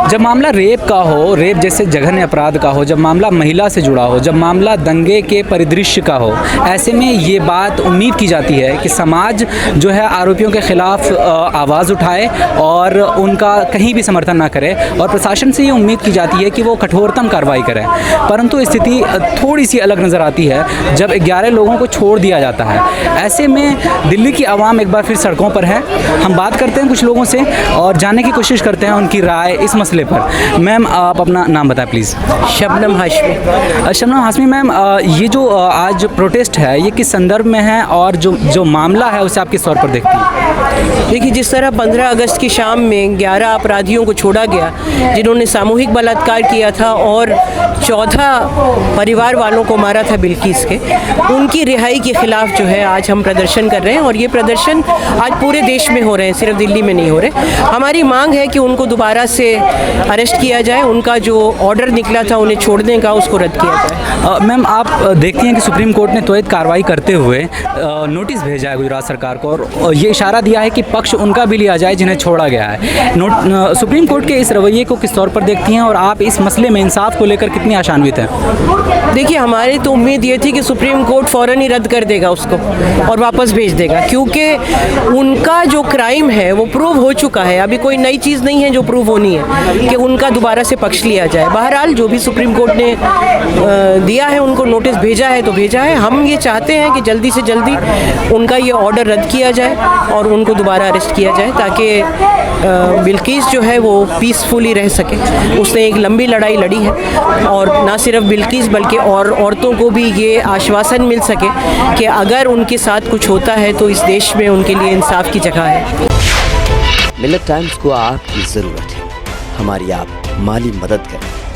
जब मामला रेप का हो, रेप जैसे जघन्य अपराध का हो, जब मामला महिला से जुड़ा हो, जब मामला दंगे के परिदृश्य का हो, ऐसे में ये बात उम्मीद की जाती है कि समाज जो है आरोपियों के खिलाफ आवाज़ उठाए और उनका कहीं भी समर्थन ना करे, और प्रशासन से ये उम्मीद की जाती है कि वो कठोरतम कार्रवाई करें। परंतु स्थिति थोड़ी सी अलग नज़र आती है जब 11 लोगों को छोड़ दिया जाता है। ऐसे में दिल्ली की आवाम एक बार फिर सड़कों पर है। हम बात करते हैं कुछ लोगों से और जानने की कोशिश करते हैं उनकी राय इस मसले पर। मैम, आप अपना नाम बताएं प्लीज़। शबनम हाशमी। शबनम हाशमी मैम, ये जो आज प्रोटेस्ट है ये किस संदर्भ में है और जो मामला है उसे आप किस तौर पर देखती हैं? देखिए, जिस तरह 15 अगस्त की शाम में 11 अपराधियों को छोड़ा गया जिन्होंने सामूहिक बलात्कार किया था और 14 परिवार वालों को मारा था बिल्किस के, उनकी रिहाई के खिलाफ जो है आज हम प्रदर्शन कर रहे हैं। और ये प्रदर्शन आज पूरे देश में हो रहे हैं, सिर्फ दिल्ली में नहीं हो रहे। हमारी मांग है कि उनको दोबारा से अरेस्ट किया जाए, उनका जो ऑर्डर निकला था उन्हें छोड़ने का उसको रद्द किया जाए। मैम, आप देखती हैं कि सुप्रीम कोर्ट ने त्वरित कार्रवाई करते हुए नोटिस भेजा है गुजरात सरकार को और ये इशारा दिया है कि पक्ष उनका भी लिया जाए जिन्हें छोड़ा गया है। सुप्रीम कोर्ट के इस रवैये को किस तौर पर देखती हैं और आप इस मसले में इंसाफ को लेकर कितनी आशान्वित हैं? देखिए, हमारी तो उम्मीद ये थी कि सुप्रीम कोर्ट फ़ौरन ही रद्द कर देगा उसको और वापस भेज देगा, क्योंकि उनका जो क्राइम है वो प्रूव हो चुका है। अभी कोई नई चीज़ नहीं है जो प्रूव होनी है कि उनका दोबारा से पक्ष लिया जाए। बहरहाल जो भी सुप्रीम कोर्ट ने दिया है, उनको नोटिस भेजा है तो भेजा है। हम ये चाहते हैं कि जल्दी से जल्दी उनका ये ऑर्डर रद्द किया जाए और उनको दोबारा अरेस्ट किया जाए, ताकि बिल्किस जो है वो पीसफुली रह सके। उसने एक लंबी लड़ाई लड़ी है और ना सिर्फ बिल्किस बल्कि और औरतों को भी ये आश्वासन मिल सके कि अगर उनके साथ कुछ होता है तो इस देश में उनके लिए इंसाफ की जगह है। मिल्लत टाइम्स को आपकी ज़रूरत है, हमारी आप माली मदद करें।